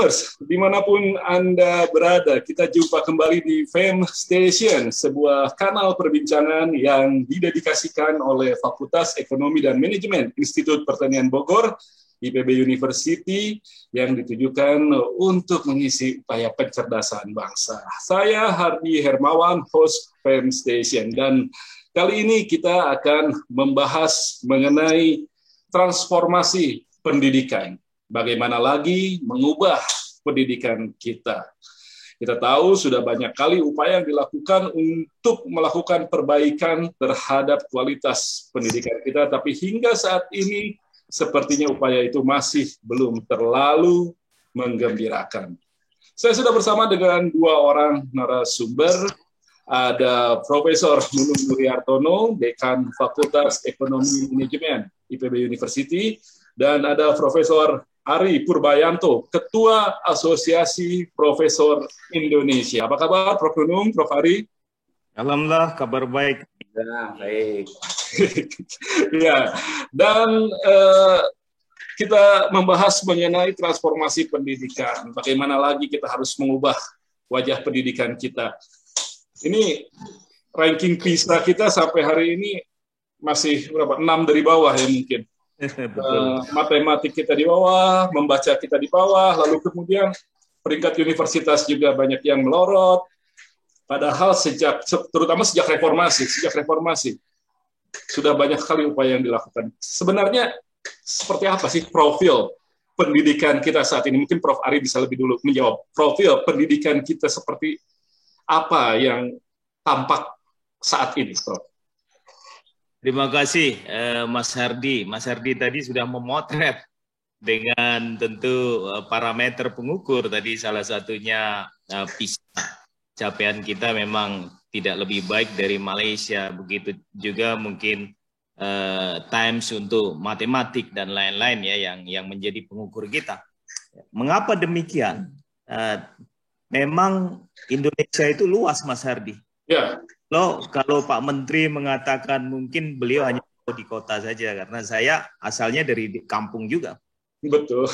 Famers, dimanapun Anda berada, kita jumpa kembali di Fame Station, sebuah kanal perbincangan yang didedikasikan oleh Fakultas Ekonomi dan Manajemen Institut Pertanian Bogor, IPB University, yang ditujukan untuk mengisi upaya pencerdasan bangsa. Saya Hardi Hermawan, host Fame Station, dan kali ini kita akan membahas mengenai transformasi pendidikan. Bagaimana lagi mengubah pendidikan kita. Kita tahu sudah banyak kali upaya yang dilakukan untuk melakukan perbaikan terhadap kualitas pendidikan kita, tapi hingga saat ini sepertinya upaya itu masih belum terlalu menggembirakan. Saya sudah bersama dengan dua orang narasumber. Ada Profesor Nunung Nuriartono, Dekan Fakultas Ekonomi Manajemen IPB University, dan ada Profesor Ari Purbayanto, Ketua Asosiasi Profesor Indonesia. Apa kabar, Prof. Nunung, Prof. Ari? Alhamdulillah, kabar baik. Ya, baik. Ya, dan kita membahas mengenai transformasi pendidikan. Bagaimana lagi kita harus mengubah wajah pendidikan kita. Ini ranking PISA kita sampai hari ini masih berapa? 6 dari bawah ya mungkin. Matematik kita di bawah, membaca kita di bawah, lalu kemudian peringkat universitas juga banyak yang melorot. Padahal terutama sejak reformasi sudah banyak sekali upaya yang dilakukan. Sebenarnya seperti apa sih profil pendidikan kita saat ini? Mungkin Prof. Ari bisa lebih dulu menjawab. Profil pendidikan kita seperti apa yang tampak saat ini, Prof? Terima kasih Mas Hardi. Mas Hardi tadi sudah memotret dengan tentu parameter pengukur tadi, salah satunya PISA. Capaian kita memang tidak lebih baik dari Malaysia, begitu juga mungkin Times untuk matematik dan lain-lain ya yang menjadi pengukur kita. Mengapa demikian? Memang Indonesia itu luas, Mas Hardi. Ya. Kalau Pak Menteri mengatakan mungkin beliau hanya di kota saja, karena saya asalnya dari kampung juga. Betul.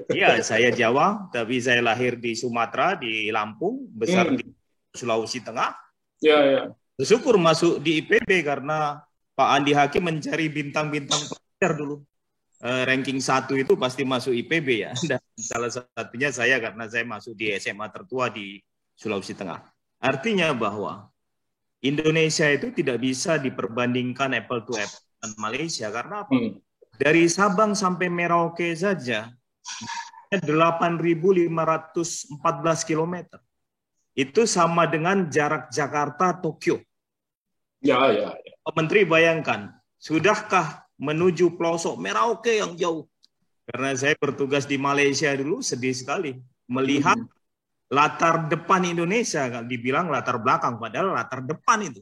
Iya, saya Jawa, tapi saya lahir di Sumatera, di Lampung, besar di Sulawesi Tengah. Ya, ya. Bersyukur masuk di IPB karena Pak Andi Hakim mencari bintang-bintang pelajar dulu. Ranking 1 itu pasti masuk IPB ya. Dan salah satunya saya karena saya masuk di SMA tertua di Sulawesi Tengah. Artinya bahwa Indonesia itu tidak bisa diperbandingkan apple to apple dengan Malaysia. Karena apa? Dari Sabang sampai Merauke saja 8.514 km. Itu sama dengan jarak Jakarta-Tokyo. Ya. Pak Menteri bayangkan, sudahkah menuju pelosok Merauke yang jauh? Karena saya bertugas di Malaysia dulu, sedih sekali melihat latar depan Indonesia, dibilang latar belakang, padahal latar depan itu.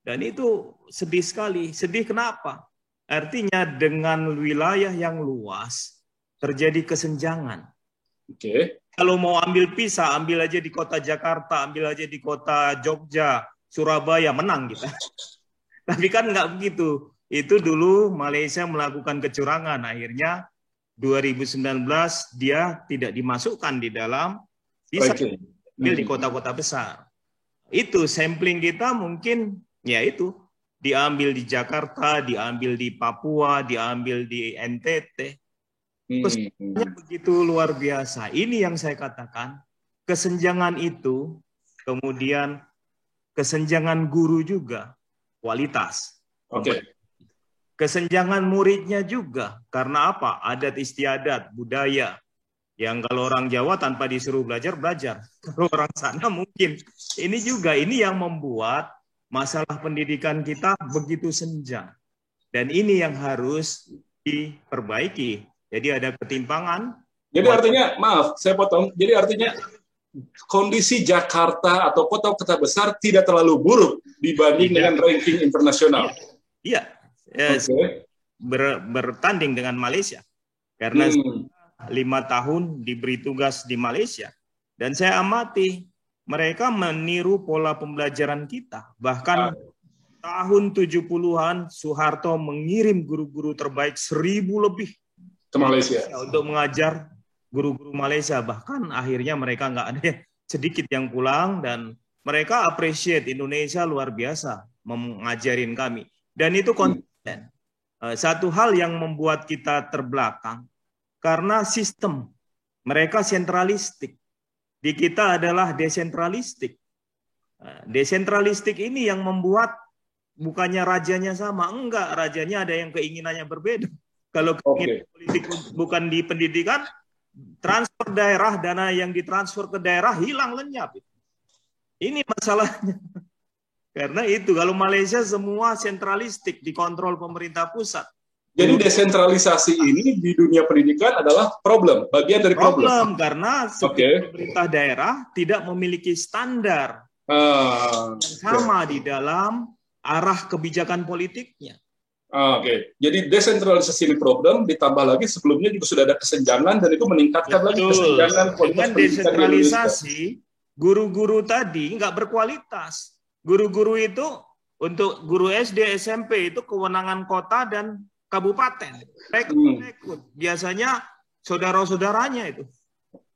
Dan itu sedih sekali. Sedih kenapa? Artinya dengan wilayah yang luas, terjadi kesenjangan. Oke. Kalau mau ambil PISA, ambil aja di kota Jakarta, ambil aja di kota Jogja, Surabaya, menang kita. Tapi kan nggak begitu. Itu dulu Malaysia melakukan kecurangan. Akhirnya 2019 dia tidak dimasukkan di dalam bisa ambil di kota-kota besar. Itu sampling kita mungkin ya itu diambil di Jakarta, diambil di Papua, diambil di NTT. Kesenjangannya begitu luar biasa. Ini yang saya katakan, kesenjangan itu, kemudian kesenjangan guru juga, kualitas. Oke. Kesenjangan muridnya juga, karena apa? Adat istiadat, budaya. Yang kalau orang Jawa tanpa disuruh belajar, belajar. Kalau orang sana mungkin. Ini juga, ini yang membuat masalah pendidikan kita begitu senjang. Dan ini yang harus diperbaiki. Jadi ada ketimpangan. Jadi artinya, maaf, saya potong. Jadi artinya kondisi Jakarta atau kota-kota besar tidak terlalu buruk dibanding dengan ranking internasional. Iya. Okay. Bertanding dengan Malaysia. Karena 5 tahun diberi tugas di Malaysia. Dan saya amati, mereka meniru pola pembelajaran kita. Bahkan tahun 70-an, Soeharto mengirim guru-guru terbaik 1.000 lebih ke Malaysia untuk mengajar guru-guru Malaysia, bahkan akhirnya mereka nggak ada sedikit yang pulang, dan mereka appreciate Indonesia luar biasa mengajarin kami, dan itu konsisten. Satu hal yang membuat kita terbelakang karena sistem mereka sentralistik, di kita adalah desentralistik. Desentralistik ini yang membuat bukannya rajanya sama, enggak, rajanya ada yang keinginannya berbeda. Kalau keinginan politik bukan di pendidikan, transfer daerah, dana yang ditransfer ke daerah hilang lenyap. Ini masalahnya. Karena itu, kalau Malaysia semua sentralistik, dikontrol pemerintah pusat. Jadi desentralisasi ini di dunia pendidikan adalah problem, bagian dari problem. Karena pemerintah daerah tidak memiliki standar yang sama di dalam arah kebijakan politiknya. Jadi desentralisasi ini problem, ditambah lagi sebelumnya juga sudah ada kesenjangan, dan itu meningkatkan lagi kesenjangan kualitas pendidikan. Desentralisasi, guru-guru tadi nggak berkualitas. Guru-guru itu untuk guru SD, SMP itu kewenangan kota dan kabupaten. Rekrut. Biasanya saudara-saudaranya itu.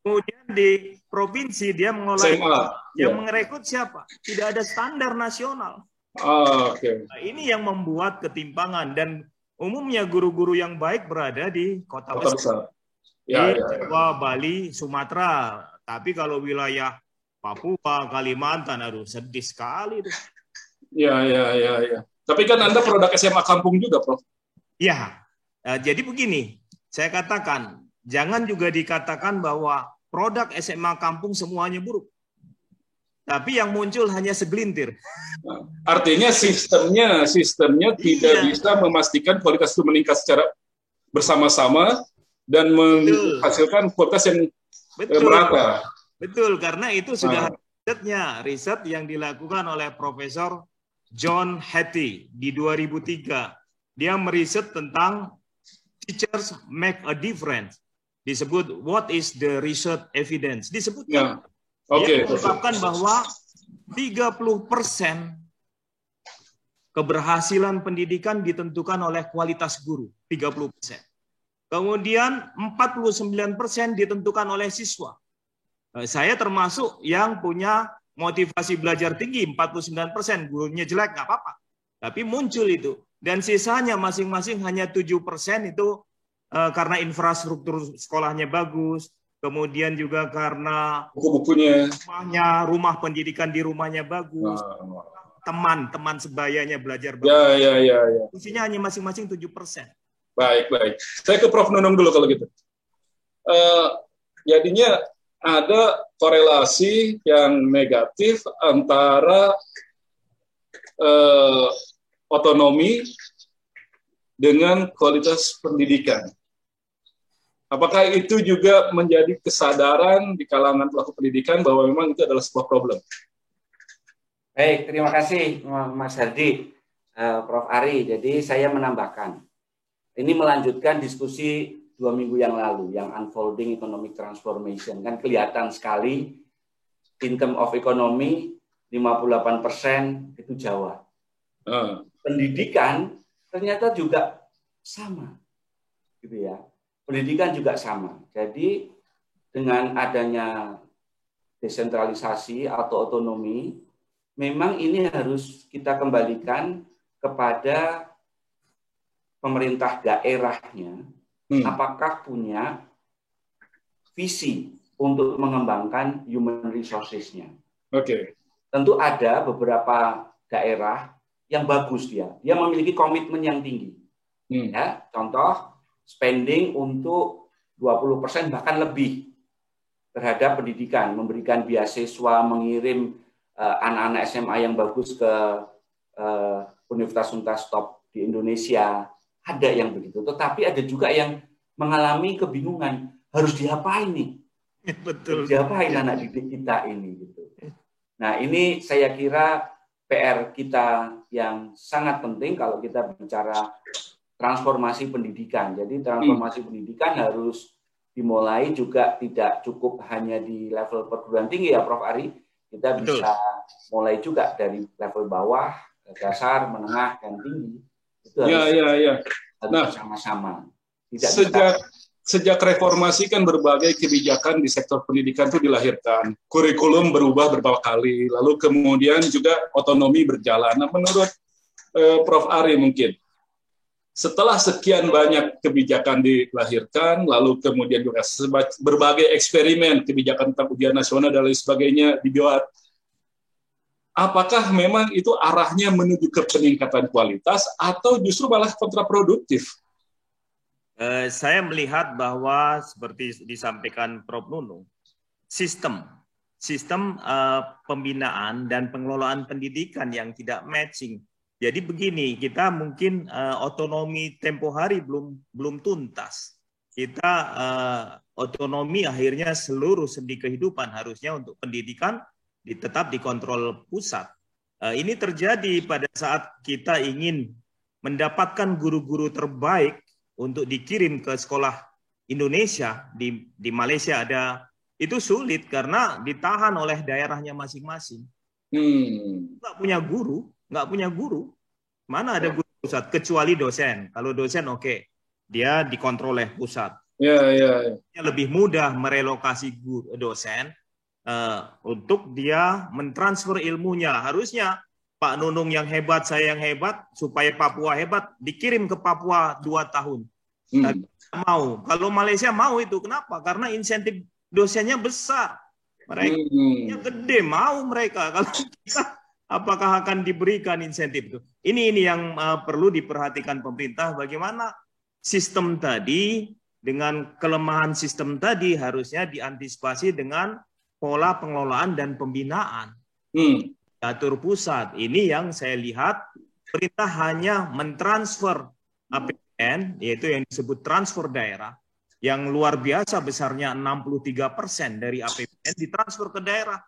Kemudian di provinsi dia mengelola, yang merekrut siapa? Tidak ada standar nasional. Nah, ini yang membuat ketimpangan, dan umumnya guru-guru yang baik berada di kota besar. Di Jawa, Bali, Sumatera. Tapi kalau wilayah Papua, Kalimantan, aduh sedih sekali itu. Ya. Tapi kan Anda produk SMA kampung juga, Prof. Ya, jadi begini, saya katakan, jangan juga dikatakan bahwa produk SMA kampung semuanya buruk. Tapi yang muncul hanya segelintir. Artinya sistemnya tidak bisa memastikan kualitas itu meningkat secara bersama-sama dan menghasilkan kualitas yang merata. Betul, karena itu sudah riset yang dilakukan oleh Profesor John Hattie di 2003. Dia meriset tentang teachers make a difference. Disebut what is the research evidence. Disebutkan. Dia mengungkapkan bahwa 30% keberhasilan pendidikan ditentukan oleh kualitas guru, 30%. Kemudian 49% ditentukan oleh siswa. Saya termasuk yang punya motivasi belajar tinggi, 49%, gurunya jelek, nggak apa-apa. Tapi muncul itu. Dan sisanya masing-masing hanya 7% itu karena infrastruktur sekolahnya bagus, kemudian juga karena buku-bukunya, rumah pendidikan di rumahnya bagus, teman sebayanya belajar bagus. Ya. Isinya hanya masing-masing 7%. Baik. Saya ke Prof. Nunung dulu kalau gitu. Jadinya ada korelasi yang negatif antara otonomi dengan kualitas pendidikan. Apakah itu juga menjadi kesadaran di kalangan pelaku pendidikan bahwa memang itu adalah sebuah problem? Baik, terima kasih Mas Hardi, Prof. Ari. Jadi saya menambahkan, ini melanjutkan diskusi 2 minggu yang lalu, yang unfolding economic transformation. Kan kelihatan sekali, in term of economy, 58% itu Jawa. Pendidikan ternyata juga sama, gitu ya. Pendidikan juga sama. Jadi dengan adanya desentralisasi atau otonomi, memang ini harus kita kembalikan kepada pemerintah daerahnya. Apakah punya visi untuk mengembangkan human resources-nya? Tentu ada beberapa daerah yang bagus dia memiliki komitmen yang tinggi. Ya, contoh spending untuk 20% bahkan lebih terhadap pendidikan, memberikan beasiswa, mengirim anak-anak SMA yang bagus ke universitas-universitas top di Indonesia. Ada yang begitu, tetapi ada juga yang mengalami kebingungan, harus diapain nih? Betul. Diapain anak didik kita ini gitu. Nah, ini saya kira PR kita yang sangat penting kalau kita bicara transformasi pendidikan. Jadi transformasi pendidikan harus dimulai juga tidak cukup hanya di level perguruan tinggi ya Prof. Ari. Kita bisa mulai juga dari level bawah, dasar, menengah, dan tinggi. Itu harus harus bersama-sama. sejak reformasi kan berbagai kebijakan di sektor pendidikan itu dilahirkan. Kurikulum berubah beberapa kali, lalu kemudian juga otonomi berjalan. Nah, menurut Prof. Ari mungkin, setelah sekian banyak kebijakan dilahirkan, lalu kemudian juga berbagai eksperimen kebijakan tentang ujian nasional dan lain sebagainya dibuat, apakah memang itu arahnya menuju ke peningkatan kualitas atau justru malah kontraproduktif? Saya melihat bahwa seperti disampaikan Prof. Nunung, sistem pembinaan dan pengelolaan pendidikan yang tidak matching. Jadi begini, kita mungkin otonomi tempo hari belum tuntas. Kita otonomi akhirnya seluruh sendi kehidupan harusnya untuk pendidikan tetap dikontrol pusat. Ini terjadi pada saat kita ingin mendapatkan guru-guru terbaik untuk dikirim ke sekolah Indonesia. Di Malaysia ada, itu sulit karena ditahan oleh daerahnya masing-masing. Nggak punya guru. Mana ada guru pusat kecuali dosen. Kalau dosen oke, dia dikontrol oleh pusat. Lebih mudah merelokasi dosen untuk dia mentransfer ilmunya. Harusnya Pak Nunung yang hebat, saya yang hebat, supaya Papua hebat, dikirim ke Papua 2 tahun. Mau. Kalau Malaysia mau itu, kenapa? Karena insentif dosennya besar. Mereka gede, mau mereka. Kalau kita, apakah akan diberikan insentif itu? Ini yang perlu diperhatikan pemerintah, bagaimana sistem tadi, dengan kelemahan sistem tadi harusnya diantisipasi dengan pola pengelolaan dan pembinaan. Atur pusat. Ini yang saya lihat pemerintah hanya mentransfer APBN, yaitu yang disebut transfer daerah, yang luar biasa besarnya 63% dari APBN ditransfer ke daerah.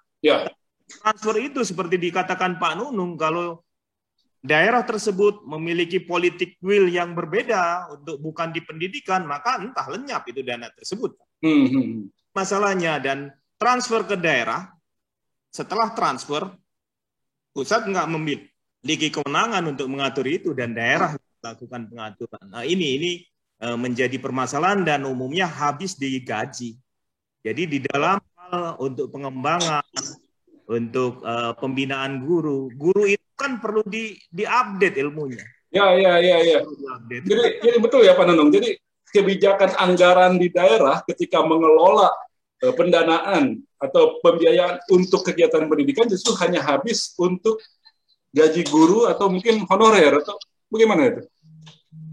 Transfer itu seperti dikatakan Pak Nunung, kalau daerah tersebut memiliki politik will yang berbeda untuk bukan di pendidikan, maka entah lenyap itu dana tersebut. Masalahnya, dan transfer ke daerah, setelah transfer, pusat nggak memiliki kewenangan untuk mengatur itu dan daerah melakukan pengaturan. Nah, ini menjadi permasalahan dan umumnya habis digaji. Jadi di dalam hal untuk pengembangan, untuk pembinaan guru itu kan perlu diupdate ilmunya. Jadi betul ya Pak Nunung. Jadi kebijakan anggaran di daerah ketika mengelola pendanaan atau pembiayaan untuk kegiatan pendidikan justru hanya habis untuk gaji guru atau mungkin honorer, atau bagaimana itu?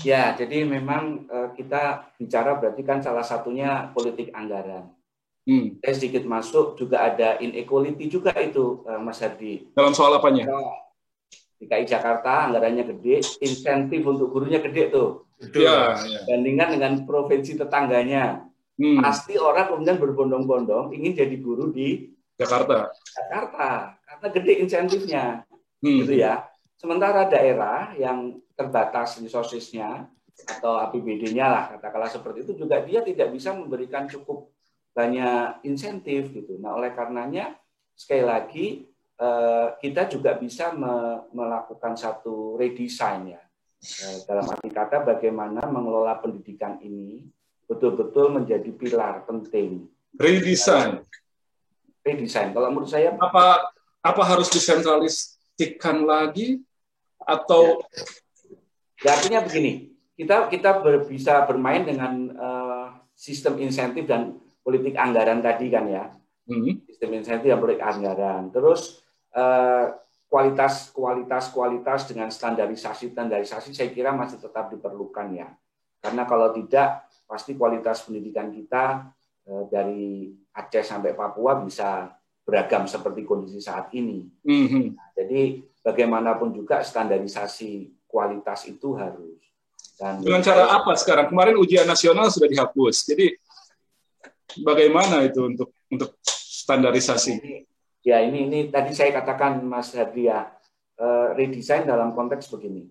Ya, jadi memang kita bicara berarti kan salah satunya politik anggaran. Saya sedikit masuk, juga ada inequality juga itu, Mas Hardi. Dalam soal apanya? DKI Jakarta anggarannya gede, insentif untuk gurunya gede tuh. Bandingkan dengan provinsi tetangganya. Pasti orang kemudian berbondong-bondong ingin jadi guru di Jakarta karena gede insentifnya, gitu ya. Sementara daerah yang terbatas resources-nya atau APBD-nya lah, katakanlah seperti itu, juga dia tidak bisa memberikan cukup banyak insentif gitu. Nah, oleh karenanya sekali lagi kita juga bisa melakukan satu redesign ya, dalam arti kata bagaimana mengelola pendidikan ini betul-betul menjadi pilar penting. Redesign. Kalau menurut saya, apa harus disentralisasikan lagi atau? Ya, artinya begini, kita bisa bermain dengan sistem insentif dan politik anggaran tadi kan ya. Sistem insentif dan politik anggaran. Terus kualitas dengan standarisasi saya kira masih tetap diperlukan ya. Karena kalau tidak, pasti kualitas pendidikan kita dari Aceh sampai Papua bisa beragam seperti kondisi saat ini. Nah, jadi bagaimanapun juga standarisasi kualitas itu harus. Dan dengan cara apa sekarang? Kemarin ujian nasional sudah dihapus. Jadi bagaimana itu untuk standarisasi? Ini tadi saya katakan Mas Hadria, redesign dalam konteks begini.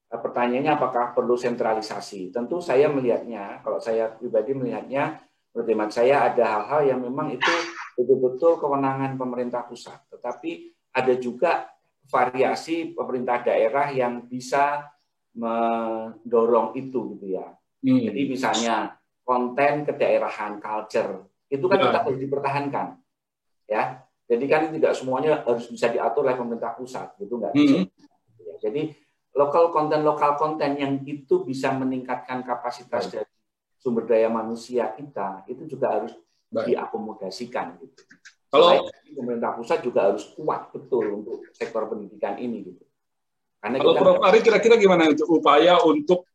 Pertanyaannya apakah perlu sentralisasi? Tentu saya melihatnya, kalau saya pribadi melihatnya, menurut hemat saya ada hal-hal yang memang itu betul-betul kewenangan pemerintah pusat. Tetapi ada juga variasi pemerintah daerah yang bisa mendorong itu gitu ya. Jadi misalnya konten kedaerahan, culture, itu kan tetap harus dipertahankan, ya. Jadi kan tidak semuanya harus bisa diatur oleh pemerintah pusat, gitu nggak bisa. Jadi lokal konten yang itu bisa meningkatkan kapasitas dari sumber daya manusia kita, itu juga harus diakomodasikan, gitu. Kalau pemerintah pusat juga harus kuat betul untuk sektor pendidikan ini, gitu. Karena kalau Prof. Ari kira-kira gimana untuk upaya untuk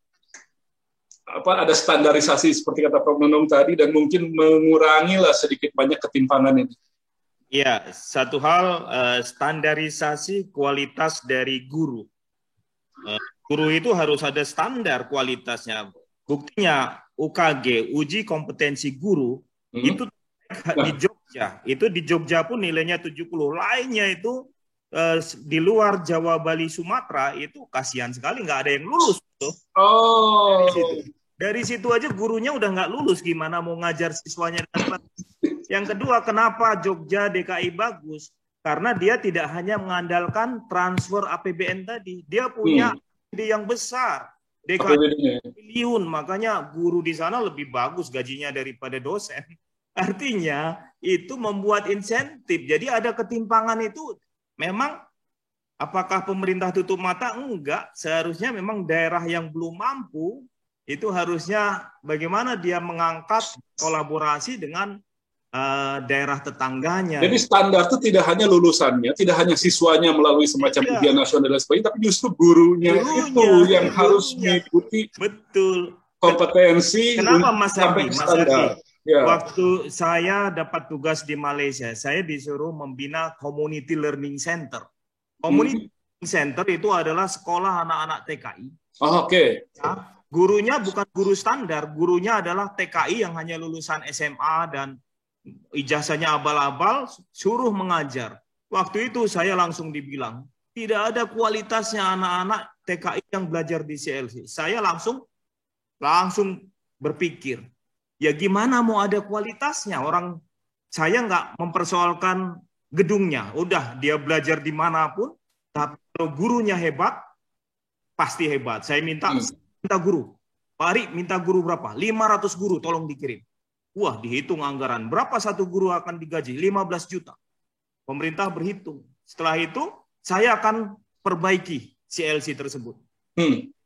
ada standarisasi seperti kata Prof. Nunung tadi dan mungkin mengurangi lah sedikit banyak ketimpangan ini? Iya, satu hal standarisasi kualitas dari guru. Guru itu harus ada standar kualitasnya. Buktinya UKG, uji kompetensi guru, itu di Jogja. Itu di Jogja pun nilainya 70. Lainnya itu di luar Jawa, Bali, Sumatera itu kasihan sekali nggak ada yang lulus. Dari situ aja gurunya udah nggak lulus, gimana mau ngajar siswanya. Yang kedua, kenapa Jogja, DKI bagus? Karena dia tidak hanya mengandalkan transfer APBN tadi, dia punya ide yang besar. DKI triliun, makanya guru di sana lebih bagus gajinya daripada dosen. Artinya itu membuat insentif. Jadi ada ketimpangan itu. Memang apakah pemerintah tutup mata? Enggak. Seharusnya memang daerah yang belum mampu itu harusnya bagaimana dia mengangkat kolaborasi dengan daerah tetangganya. Jadi standar itu tidak hanya lulusannya, tidak hanya siswanya melalui semacam ujian nasional dan sebagainya, tapi justru gurunya itu yang harus mengikuti kompetensi. Kenapa Mas Ardi? Waktu saya dapat tugas di Malaysia, saya disuruh membina Community Learning Center. Community Learning Center itu adalah sekolah anak-anak TKI. Ya, gurunya bukan guru standar, gurunya adalah TKI yang hanya lulusan SMA dan ijazahnya abal-abal, suruh mengajar. Waktu itu saya langsung dibilang, tidak ada kualitasnya anak-anak TKI yang belajar di CLC. Saya langsung berpikir, ya gimana mau ada kualitasnya? Orang saya nggak mempersoalkan gedungnya. Udah, dia belajar dimanapun, tapi kalau gurunya hebat, pasti hebat. Saya minta guru. Pak Ari, minta guru berapa? 500 guru, tolong dikirim. Wah, dihitung anggaran. Berapa satu guru akan digaji? 15 juta. Pemerintah berhitung. Setelah itu, saya akan perbaiki CLC tersebut.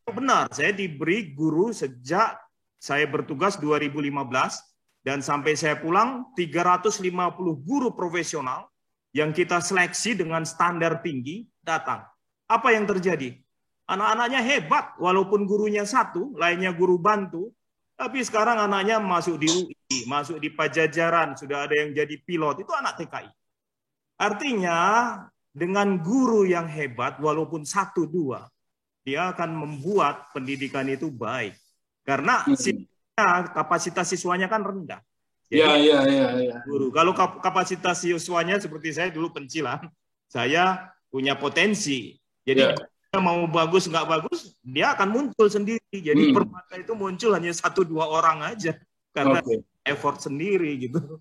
Benar, saya diberi guru sejak saya bertugas 2015, dan sampai saya pulang, 350 guru profesional yang kita seleksi dengan standar tinggi datang. Apa yang terjadi? Anak-anaknya hebat, walaupun gurunya satu, lainnya guru bantu, tapi sekarang anaknya masuk di UI, masuk di Pajajaran, sudah ada yang jadi pilot, itu anak TKI. Artinya, dengan guru yang hebat, walaupun satu dua, dia akan membuat pendidikan itu baik. Karena kapasitas siswanya kan rendah. Jadi, guru. Kalau kapasitas siswanya seperti saya dulu pencilan, saya punya potensi. Jadi mau bagus nggak bagus, dia akan muncul sendiri. Jadi permata itu muncul hanya 1-2 orang aja karena effort sendiri gitu.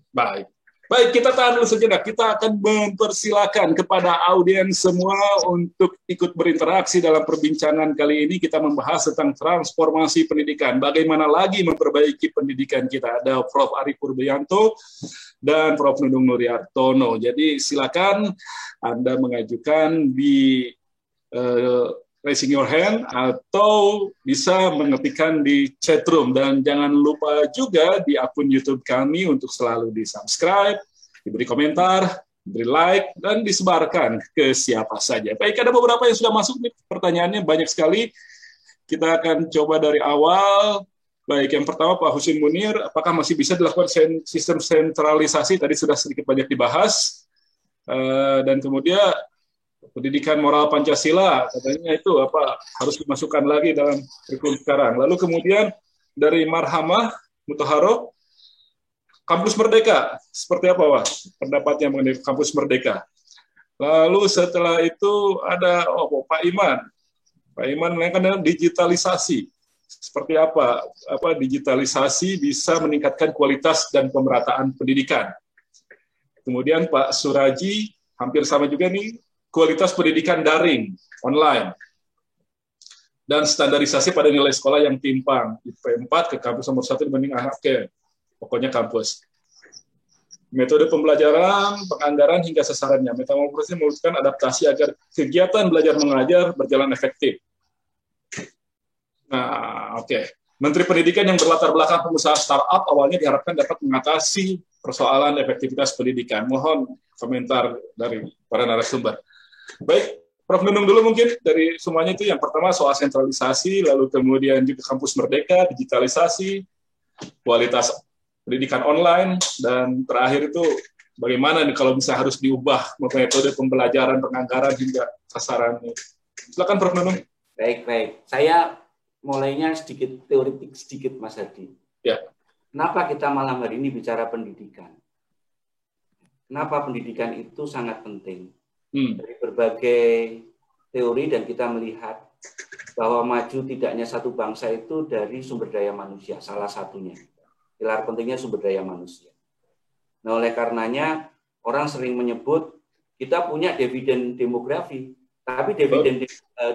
Baik, kita tahan dulu sejenak. Kita akan mempersilakan kepada audiens semua untuk ikut berinteraksi dalam perbincangan kali ini. Kita membahas tentang transformasi pendidikan. Bagaimana lagi memperbaiki pendidikan kita. Ada Prof. Ari Purbianto dan Prof. Nunung Nuriartono. Jadi silakan Anda mengajukan di raising your hand atau bisa mengetikkan di chatroom, dan jangan lupa juga di akun YouTube kami untuk selalu di-subscribe, diberi komentar, diberi like, dan disebarkan ke siapa saja. Baik, ada beberapa yang sudah masuk nih, pertanyaannya banyak sekali. Kita akan coba dari awal. Baik, yang pertama Pak Husin Munir, apakah masih bisa dilakukan sistem sentralisasi? Tadi sudah sedikit banyak dibahas. Dan kemudian pendidikan moral Pancasila, katanya itu harus dimasukkan lagi dalam kurikulum sekarang. Lalu kemudian dari Marhamah Mutaharo, Kampus Merdeka, seperti apa Pak pendapatnya mengenai Kampus Merdeka? Lalu setelah itu ada Pak Iman. Pak Iman menanyakan digitalisasi. Seperti apa digitalisasi bisa meningkatkan kualitas dan pemerataan pendidikan. Kemudian Pak Suraji, hampir sama juga nih, kualitas pendidikan daring, online. dan standarisasi pada nilai sekolah yang timpang. IP4 ke kampus nomor 1 dibanding anaknya. Pokoknya kampus. Metode pembelajaran, penganggaran hingga sasarannya. Metamorfosis mewujudkan adaptasi agar kegiatan belajar mengajar berjalan efektif. Nah, oke. Menteri Pendidikan yang berlatar belakang pengusaha startup awalnya diharapkan dapat mengatasi persoalan efektivitas pendidikan. Mohon komentar dari para narasumber. Baik, Prof. Nunung dulu mungkin dari semuanya itu. Yang pertama soal sentralisasi, lalu kemudian juga kampus merdeka, digitalisasi, kualitas pendidikan online, dan terakhir itu bagaimana nih kalau bisa harus diubah metode pembelajaran, penganggaran hingga sasarannya. Silakan Prof. Nunung. Baik. Saya mulainya sedikit teoretik sedikit, Mas Hadi. Ya. Kenapa kita malam hari ini bicara pendidikan? Kenapa pendidikan itu sangat penting? Dari berbagai teori, dan kita melihat bahwa maju tidaknya satu bangsa itu dari sumber daya manusia, salah satunya. Pilar pentingnya sumber daya manusia. Nah, oleh karenanya orang sering menyebut kita punya dividen demografi, tapi dividen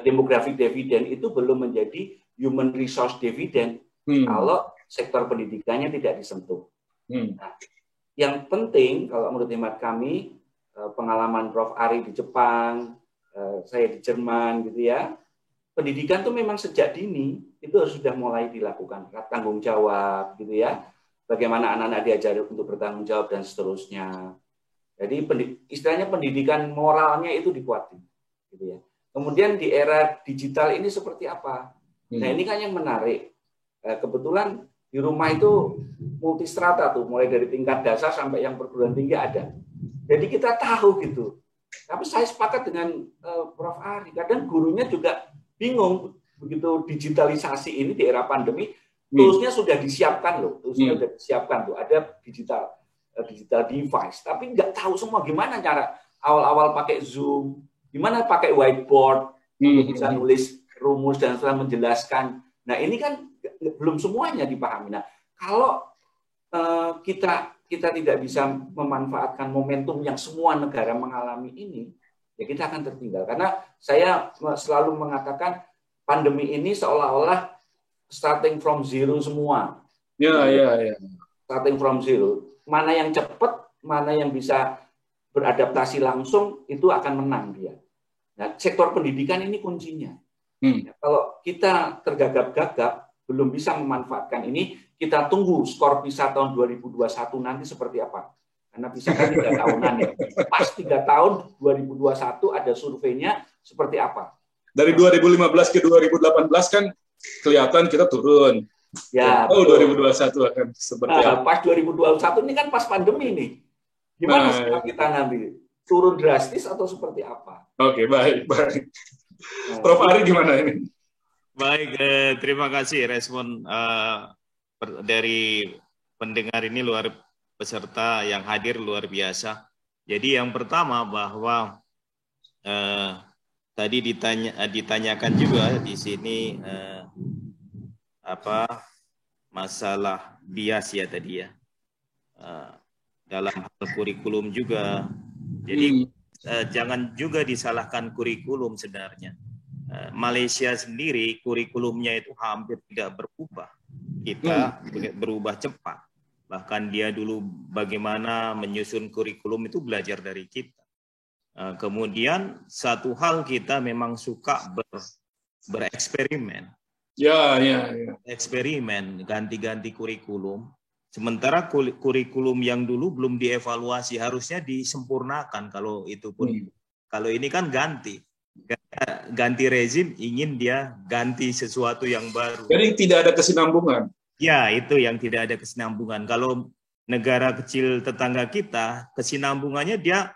demographic dividend itu belum menjadi human resource dividend kalau sektor pendidikannya tidak disentuh. Nah, yang penting kalau menurut hemat kami, pengalaman Prof. Ari di Jepang, saya di Jerman gitu ya, pendidikan tuh memang sejak dini itu harus sudah mulai dilakukan tanggung jawab gitu ya. Bagaimana anak-anak diajari untuk bertanggung jawab dan seterusnya. Jadi istilahnya pendidikan moralnya itu dikuatin gitu ya. Kemudian di era digital ini seperti apa? Nah, ini kan yang menarik. Kebetulan di rumah itu multistrata tuh, mulai dari tingkat dasar sampai yang perguruan tinggi ada. Jadi kita tahu gitu. Tapi saya sepakat dengan Prof. Ari. Kadang gurunya juga bingung begitu digitalisasi ini di era pandemi. Toolsnya sudah disiapkan loh, sudah disiapkan tuh, ada digital device, tapi nggak tahu semua gimana cara awal-awal pakai Zoom, gimana pakai whiteboard untuk bisa nulis rumus dan setelah menjelaskan. Nah ini kan belum semuanya dipahami. Nah kalau kita tidak bisa memanfaatkan momentum yang semua negara mengalami ini, ya kita akan tertinggal. Karena saya selalu mengatakan pandemi ini seolah-olah starting from zero semua. Ya. Starting from zero. Mana yang cepat, mana yang bisa beradaptasi langsung, itu akan menang dia. Nah, sektor pendidikan ini kuncinya. Ya, kalau kita tergagap-gagap, belum bisa memanfaatkan ini, kita tunggu skor PISA tahun 2021 nanti seperti apa. Karena PISA kan 3 tahunan ya. Pas 3 tahun 2021 ada surveinya seperti apa. Dari 2015 ke 2018 kan kelihatan kita turun. Ya, 2021 akan seperti apa? Pas 2021 ini kan pas pandemi nih. Gimana kita nanti? Turun drastis atau seperti apa? Oke, baik. Prof. Ari gimana ini? Baik, terima kasih respon dari pendengar ini, peserta yang hadir luar biasa. Jadi yang pertama bahwa tadi ditanyakan juga di sini masalah bias ya tadi ya, dalam hal kurikulum juga. Jadi jangan juga disalahkan kurikulum sebenarnya. Malaysia sendiri kurikulumnya itu hampir tidak berubah. Kita berubah cepat. Bahkan dia dulu bagaimana menyusun kurikulum itu belajar dari kita. Kemudian satu hal kita memang suka bereksperimen. Ya. Eksperimen, ganti-ganti kurikulum. Sementara kurikulum yang dulu belum dievaluasi, harusnya disempurnakan kalau itu pun. Kalau ini kan ganti rezim, ingin dia ganti sesuatu yang baru. Jadi tidak ada kesinambungan. Ya, itu yang tidak ada kesinambungan. Kalau negara kecil tetangga kita, kesinambungannya dia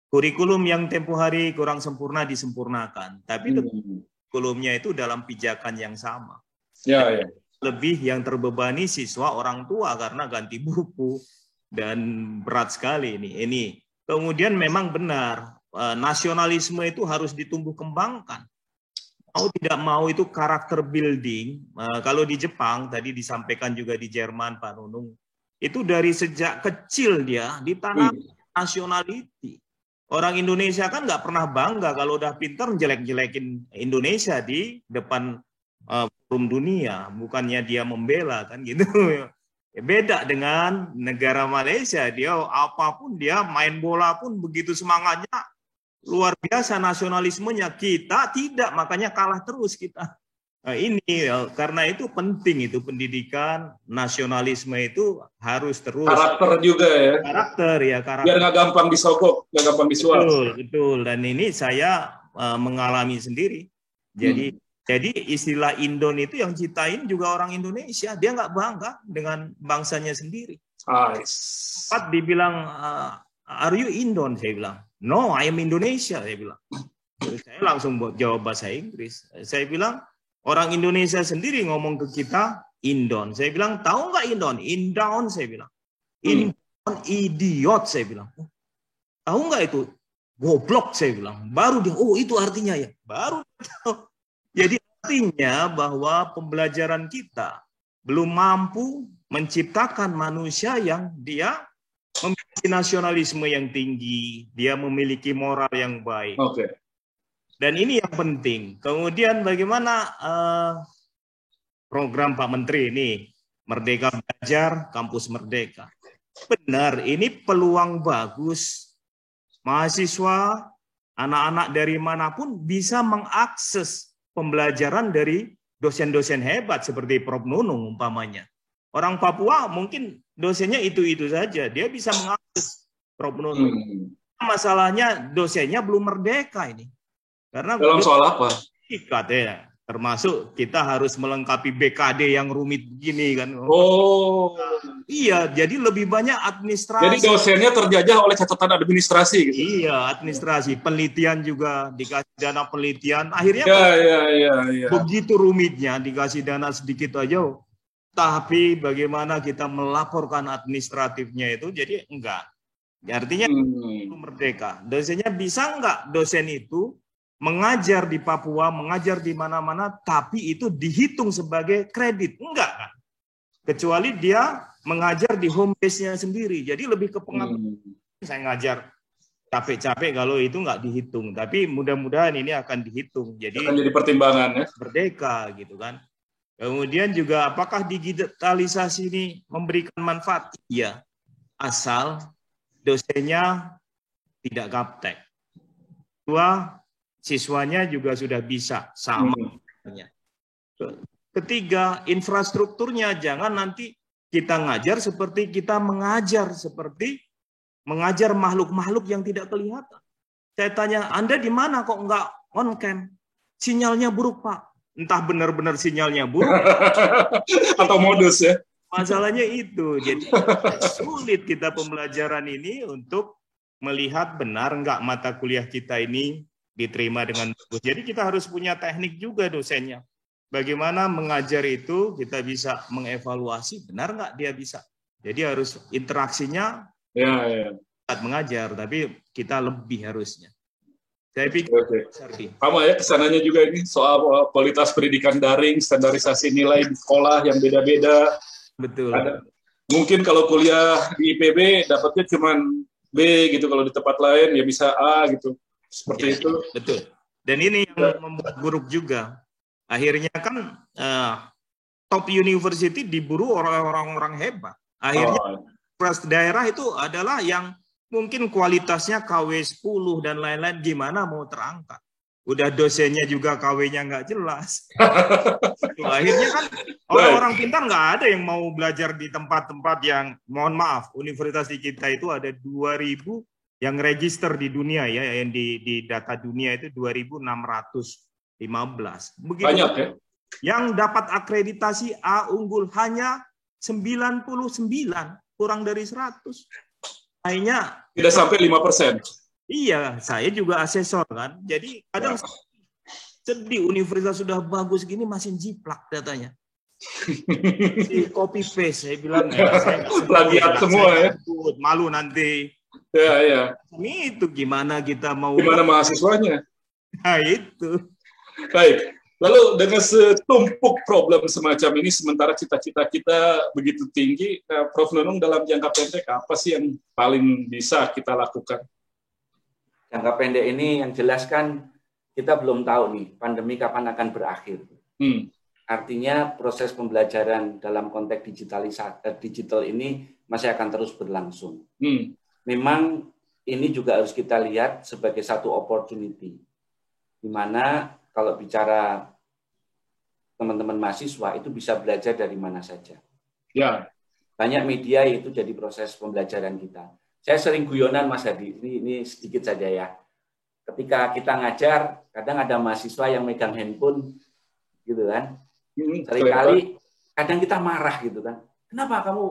kurikulum yang tempo hari kurang sempurna disempurnakan. Tapi kurikulumnya itu dalam pijakan yang sama. Ya. Lebih yang terbebani siswa orang tua karena ganti buku dan berat sekali ini. Kemudian memang benar, nasionalisme itu harus ditumbuh kembangkan. Mau tidak mau itu karakter building. Kalau di Jepang tadi disampaikan juga di Jerman Pak Nunung, itu dari sejak kecil dia ditanam nationality. Orang Indonesia kan nggak pernah bangga kalau udah pintar jelek-jelekin Indonesia di depan forum dunia, bukannya dia membela kan gitu. Beda dengan negara Malaysia, dia apapun, dia main bola pun begitu semangatnya, luar biasa nasionalismenya. Kita tidak, makanya kalah terus kita. Nah, ini karena itu penting itu pendidikan nasionalisme itu harus terus. Karakter juga ya. Karakter. Biar nggak gampang disogok, nggak gampang disuap. Betul. Dan ini saya mengalami sendiri. Jadi istilah Indon itu yang ciptain juga orang Indonesia. Dia nggak bangga dengan bangsanya sendiri. Pat dibilang, are you Indon? Saya bilang, no, I am Indonesia. Saya bilang. Saya langsung jawab bahasa Inggris. Saya bilang, orang Indonesia sendiri ngomong ke kita, Indon. Saya bilang, tahu nggak Indon? Indown, saya bilang. Indon, idiot, saya bilang. Tahu nggak itu? Goblok, saya bilang. Baru dia, oh itu artinya ya. Baru tahu. Jadi artinya bahwa pembelajaran kita belum mampu menciptakan manusia yang dia memiliki nasionalisme yang tinggi, dia memiliki moral yang baik. Oke. Dan ini yang penting. Kemudian bagaimana program Pak Menteri ini, Merdeka Belajar, Kampus Merdeka. Benar, ini peluang bagus. Mahasiswa, anak-anak dari manapun bisa mengakses pembelajaran dari dosen-dosen hebat seperti Prof. Nunung umpamanya. Orang Papua mungkin dosennya itu-itu saja. Dia bisa mengakses Prof. Nunung. Masalahnya dosennya belum merdeka ini. Karena dalam soal apa? Ya. Termasuk kita harus melengkapi BKD yang rumit begini kan. Oh. Iya, jadi lebih banyak administrasi. Jadi dosennya terjajah oleh catatan administrasi gitu. Iya, administrasi, penelitian juga dikasih dana penelitian. Akhirnya ya. Begitu rumitnya dikasih dana sedikit aja. Tapi bagaimana kita melaporkan administratifnya itu jadi enggak. Artinya merdeka. Dosennya bisa enggak dosen itu mengajar di Papua, mengajar di mana-mana, tapi itu dihitung sebagai kredit. Enggak kan? Kecuali dia mengajar di home base-nya sendiri. Jadi lebih ke pengalaman. Saya ngajar capek-capek kalau itu enggak dihitung. Tapi mudah-mudahan ini akan dihitung. Jadi akan jadi pertimbangan ya. Merdeka gitu kan. Kemudian juga apakah digitalisasi ini memberikan manfaat? Iya. Asal dosennya tidak gaptek. Dua, siswanya juga sudah bisa sama. Ketiga, infrastrukturnya jangan nanti kita ngajar seperti kita mengajar makhluk-makhluk yang tidak kelihatan. Saya tanya, Anda di mana kok nggak on cam? Sinyalnya buruk, Pak. Entah benar-benar sinyalnya buruk atau modus ya. Masalahnya itu. Jadi sulit kita pembelajaran ini untuk melihat benar nggak mata kuliah kita ini diterima dengan bagus. Jadi kita harus punya teknik juga dosennya. Bagaimana mengajar itu kita bisa mengevaluasi benar nggak dia bisa. Jadi harus interaksinya saat mengajar, tapi kita lebih harusnya. Saya pikir sama ya kesananya juga ini soal kualitas pendidikan daring, standarisasi nilai di sekolah yang beda-beda. Betul. Mungkin kalau kuliah di IPB dapatnya cuma B gitu, kalau di tempat lain ya bisa A gitu. Seperti itu. Betul. Dan ini yang membuat buruk juga. Akhirnya kan top university diburu orang-orang hebat. Akhirnya daerah itu adalah yang mungkin kualitasnya KW 10 dan lain-lain, gimana mau terangkat. Udah dosennya juga KW-nya nggak jelas. Akhirnya kan orang-orang pintar nggak ada yang mau belajar di tempat-tempat yang, mohon maaf, universitas di kita itu ada 2.000 yang register di dunia ya, yang di data dunia itu 2.615. Begitu. Banyak ya. Yang dapat akreditasi A unggul hanya 99, kurang dari 100. Lainnya tidak sampai 5%. Iya, saya juga asesor kan. Jadi kadang sedih, universitas sudah bagus gini masih jiplak datanya. Si copy paste, saya bilang ya, saya plagiat semua ya. Malu nanti. Ya. Itu gimana kita mau? Gimana mahasiswanya? Nah itu. Baik. Lalu dengan setumpuk problem semacam ini, sementara cita-cita kita begitu tinggi, Prof. Nunung dalam jangka pendek apa sih yang paling bisa kita lakukan? Jangka pendek ini yang jelas kan kita belum tahu nih pandemi kapan akan berakhir. Artinya proses pembelajaran dalam konteks digital ini masih akan terus berlangsung. Memang ini juga harus kita lihat sebagai satu opportunity, di mana kalau bicara teman-teman mahasiswa itu bisa belajar dari mana saja. Ya. Banyak media itu jadi proses pembelajaran kita. Saya sering guyonan Mas Hadi, ini sedikit saja ya. Ketika kita ngajar, kadang ada mahasiswa yang megang handphone, gitu kan. Seringkali kadang kita marah gitu kan. Kenapa kamu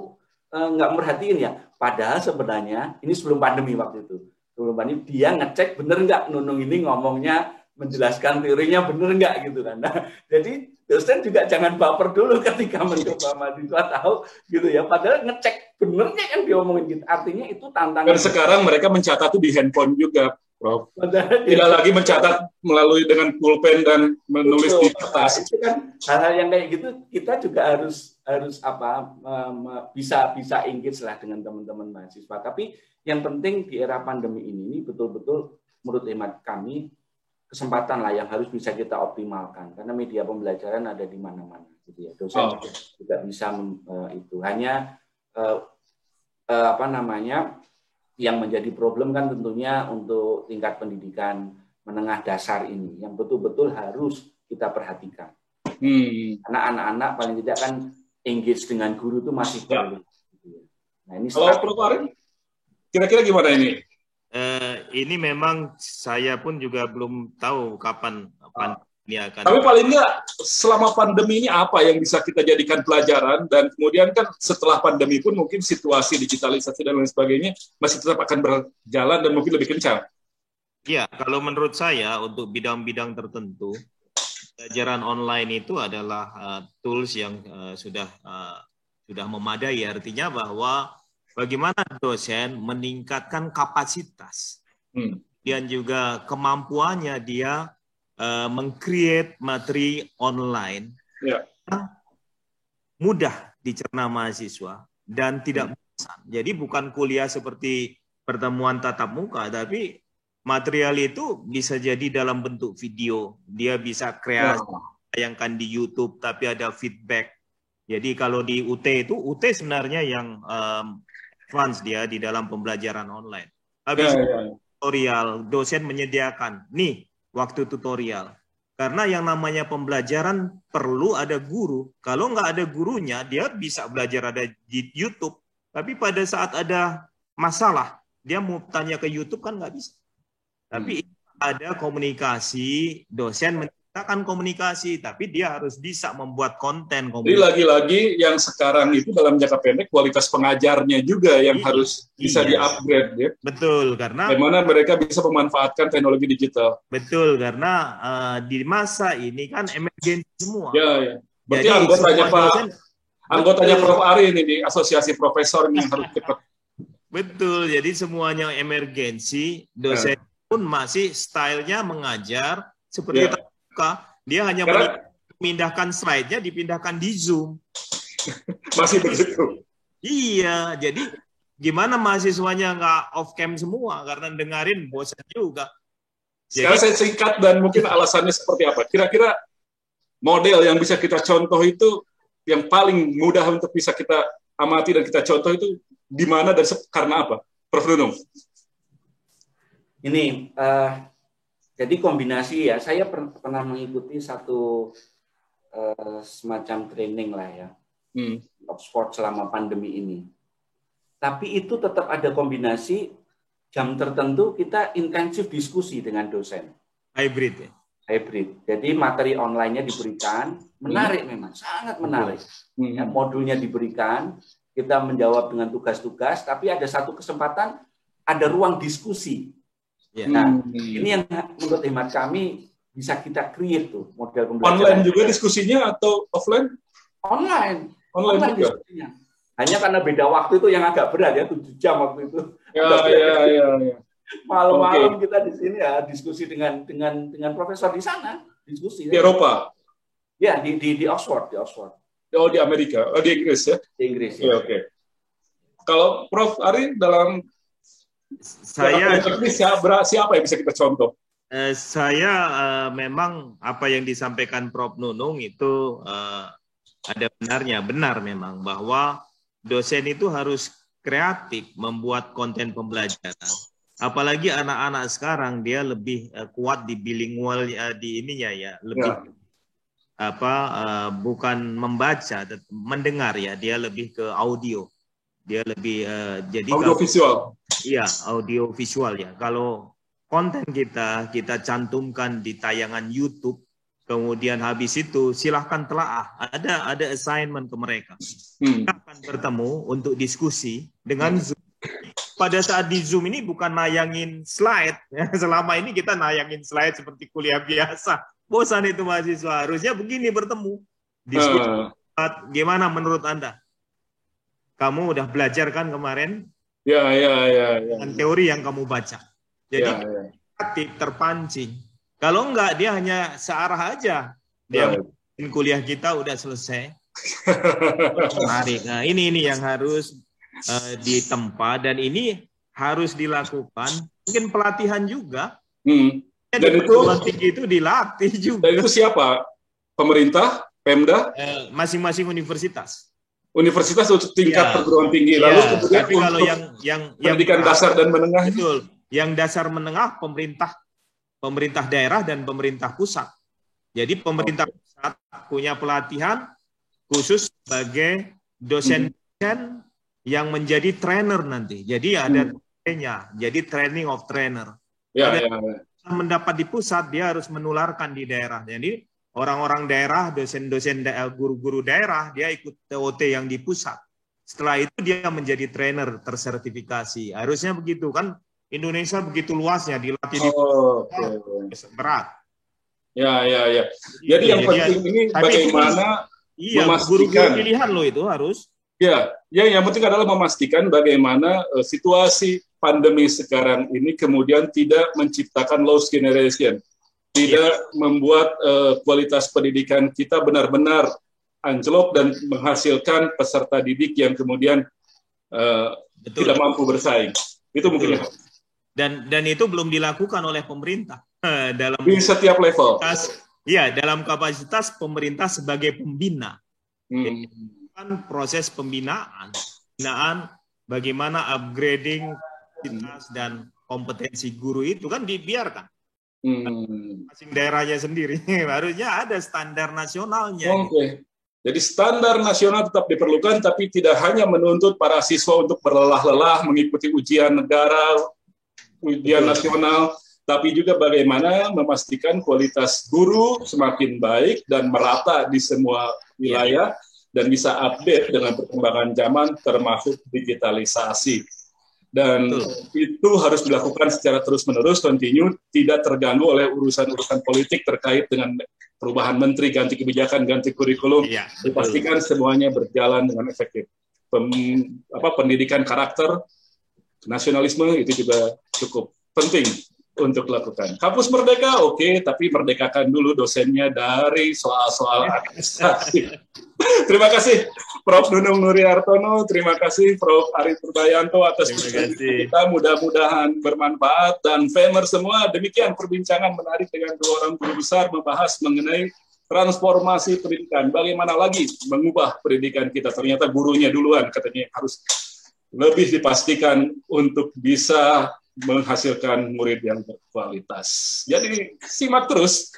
nggak merhatiin ya? Padahal sebenarnya ini sebelum pandemi waktu itu. Sebelum pandemi dia ngecek bener nggak Nunung ini ngomongnya, menjelaskan teorinya bener nggak gitu kan. Nah, jadi dosen juga jangan baper dulu ketika mencoba mahasiswa tahu gitu ya. Padahal ngecek benernya kan diomongin gitu. Artinya itu tantangan. Dan sekarang mereka mencatat itu di handphone juga, Prof. Tidak lagi mencatat melalui dengan pulpen dan menulis di kertas. Itu kan hal-hal yang kayak gitu kita juga harus bisa engage lah dengan teman-teman mahasiswa. Tapi yang penting di era pandemi ini betul-betul menurut hemat kami kesempatan lah yang harus bisa kita optimalkan karena media pembelajaran ada di mana-mana gitu ya. Dosen juga bisa itu. Hanya yang menjadi problem kan tentunya untuk tingkat pendidikan menengah dasar ini yang betul-betul harus kita perhatikan. Karena anak-anak paling tidak kan engage dengan guru itu masih perlu. Nah, ini kalau Prof. Arin, kira-kira gimana ini? Ini memang saya pun juga belum tahu kapan pandemi akan. Tapi paling nggak selama pandemi ini apa yang bisa kita jadikan pelajaran dan kemudian kan setelah pandemi pun mungkin situasi digitalisasi dan lain sebagainya masih tetap akan berjalan dan mungkin lebih kencang. Ya, kalau menurut saya untuk bidang-bidang tertentu pelajaran online itu adalah tools yang sudah memadai. Artinya bahwa bagaimana dosen meningkatkan kapasitas dan juga kemampuannya dia meng-create materi online yang mudah dicerna mahasiswa dan tidak bosan. Jadi bukan kuliah seperti pertemuan tatap muka, tapi material itu bisa jadi dalam bentuk video. Dia bisa kreasi, tayangkan di YouTube, tapi ada feedback. Jadi kalau di UT itu, UT sebenarnya yang advance dia di dalam pembelajaran online. Habis tutorial, dosen menyediakan, nih waktu tutorial. Karena yang namanya pembelajaran perlu ada guru. Kalau nggak ada gurunya, dia bisa belajar ada di YouTube. Tapi pada saat ada masalah, dia mau tanya ke YouTube kan nggak bisa. Tapi ada komunikasi, dosen menciptakan komunikasi, tapi dia harus bisa membuat konten komunikasi. Jadi lagi-lagi yang sekarang itu dalam jangka pendek kualitas pengajarnya juga yang harus bisa di-upgrade ya. Betul, karena bagaimana mereka bisa memanfaatkan teknologi digital. Betul, karena di masa ini kan emergensi semua. Ya. Berarti anggotanya Prof. Ari ini di Asosiasi Profesor ini harus cepat. Betul, jadi semuanya emergensi, dosen pun masih stylenya mengajar seperti terbuka, dia hanya memindahkan slide-nya dipindahkan di Zoom. Masih begitu. Iya, jadi gimana mahasiswanya nggak off cam semua karena dengerin bosan juga. Sekarang saya singkat dan mungkin alasannya seperti apa. Kira-kira model yang bisa kita contoh itu yang paling mudah untuk bisa kita amati dan kita contoh itu di mana dan karena apa, Prof. Nunung? Ini jadi kombinasi ya. Saya pernah mengikuti satu semacam training lah ya, Oxford selama pandemi ini. Tapi itu tetap ada kombinasi jam tertentu kita intensif diskusi dengan dosen. Hybrid ya. Hybrid. Jadi materi online-nya diberikan, menarik memang, sangat menarik. Ya, modulnya diberikan, kita menjawab dengan tugas-tugas, tapi ada satu kesempatan, ada ruang diskusi. Nah, ini yang menurut hemat kami bisa kita create tuh model pembelajaran. Online juga diskusinya atau offline? Online juga. Diskusinya. Hanya karena beda waktu itu yang agak berat ya, 7 jam waktu itu. Ya. Malam-malam kita di sini ya diskusi dengan profesor di sana, diskusi. Di Eropa. Ya, di Oxford, Oh, di Amerika. Oh, di Inggris ya. Di Inggris ya. Oke. Kalau Prof. Ari dalam saya siapa yang bisa kita contoh? Saya memang apa yang disampaikan Prof. Nunung itu ada benarnya, benar memang bahwa dosen itu harus kreatif membuat konten pembelajaran. Apalagi anak-anak sekarang dia lebih kuat di bilingual di ininya ya, lebih bukan membaca, mendengar ya, dia lebih ke audio. Dia lebih jadi audio visual. Iya, audio visual ya. Kalau konten kita cantumkan di tayangan YouTube, kemudian habis itu silahkan telaah. Ada assignment ke mereka. Kita akan bertemu untuk diskusi dengan Zoom. Pada saat di Zoom ini bukan nayangin slide. Ya. Selama ini kita nayangin slide seperti kuliah biasa. Bosan itu mahasiswa. Harusnya begini bertemu. Diskusi. Gimana menurut Anda? Kamu udah belajar kan kemarin? Ya. Dengan teori yang kamu baca. Jadi kreatif, terpancing. Kalau enggak, dia hanya searah aja. Dia kuliah kita udah selesai. Menarik. Nah, ini yang harus ditempa, dan ini harus dilakukan. Mungkin pelatihan juga. Dan itu dilatih juga. Dan itu siapa? Pemerintah, Pemda? Masing-masing universitas. Universitas untuk tingkat perguruan tinggi. Lalu kemudian tapi kalau yang pendidikan dasar dan menengah. Betul. Yang dasar menengah pemerintah daerah dan pemerintah pusat. Jadi pemerintah pusat punya pelatihan khusus sebagai dosen yang menjadi trainer nanti. Jadi ada trainernya, jadi training of trainer. Mendapat di pusat, dia harus menularkan di daerah. Jadi orang-orang daerah, dosen-dosen guru-guru daerah, dia ikut TOT yang di pusat. Setelah itu dia menjadi trainer tersertifikasi. Harusnya begitu kan? Indonesia begitu luasnya, dilatih di berat. Ya. Jadi yang penting ini bagaimana memastikan. Guru-guru pilihan loh itu harus. Ya, yang penting adalah memastikan bagaimana situasi pandemi sekarang ini kemudian tidak menciptakan lost generation. Tidak membuat kualitas pendidikan kita benar-benar anjlok dan menghasilkan peserta didik yang kemudian tidak mampu bersaing. Itu mungkin. Dan itu belum dilakukan oleh pemerintah di setiap level. Dalam kapasitas pemerintah sebagai pembina. Kan proses pembinaan bagaimana upgrading kapasitas dan kompetensi guru itu kan dibiarkan. Masing daerahnya sendiri. Harusnya ada standar nasionalnya. Jadi standar nasional tetap diperlukan, tapi tidak hanya menuntut para siswa untuk berlelah-lelah mengikuti ujian negara, ujian nasional, tapi juga bagaimana memastikan kualitas guru semakin baik dan merata di semua wilayah dan bisa update dengan perkembangan zaman termasuk digitalisasi. Dan itu harus dilakukan secara terus-menerus, continue, tidak terganggu oleh urusan-urusan politik terkait dengan perubahan menteri, ganti kebijakan, ganti kurikulum. Dipastikan semuanya berjalan dengan efektif. Pendidikan karakter, nasionalisme itu juga cukup penting untuk dilakukan. Kampus Merdeka, tapi merdekakan dulu dosennya dari soal-soal administrasi. Terima kasih Prof. Nunung Nuriartono, terima kasih Prof. Ari Purbayanto atas diskusi kita, mudah-mudahan bermanfaat, dan Famer semua, demikian perbincangan menarik dengan dua orang guru besar membahas mengenai transformasi pendidikan, bagaimana lagi mengubah pendidikan kita. Ternyata gurunya duluan katanya harus lebih dipastikan untuk bisa menghasilkan murid yang berkualitas. Jadi simak terus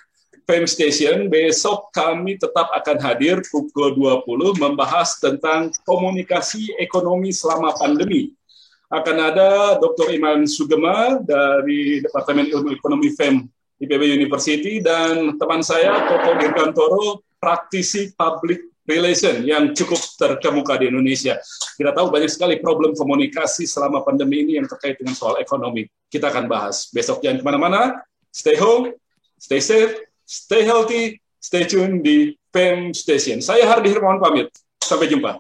Fame Station, besok kami tetap akan hadir pukul 20 membahas tentang komunikasi ekonomi selama pandemi. Akan ada Dr. Iman Sugema dari Departemen Ilmu Ekonomi Fame IPB University dan teman saya Toto Dirgantoro, praktisi public relation yang cukup terkemuka di Indonesia. Kita tahu banyak sekali problem komunikasi selama pandemi ini yang terkait dengan soal ekonomi. Kita akan bahas. Besok jangan kemana-mana. Stay home, stay safe, stay healthy, stay tune di Fame Station. Saya Hardi Hermawan pamit. Sampai jumpa.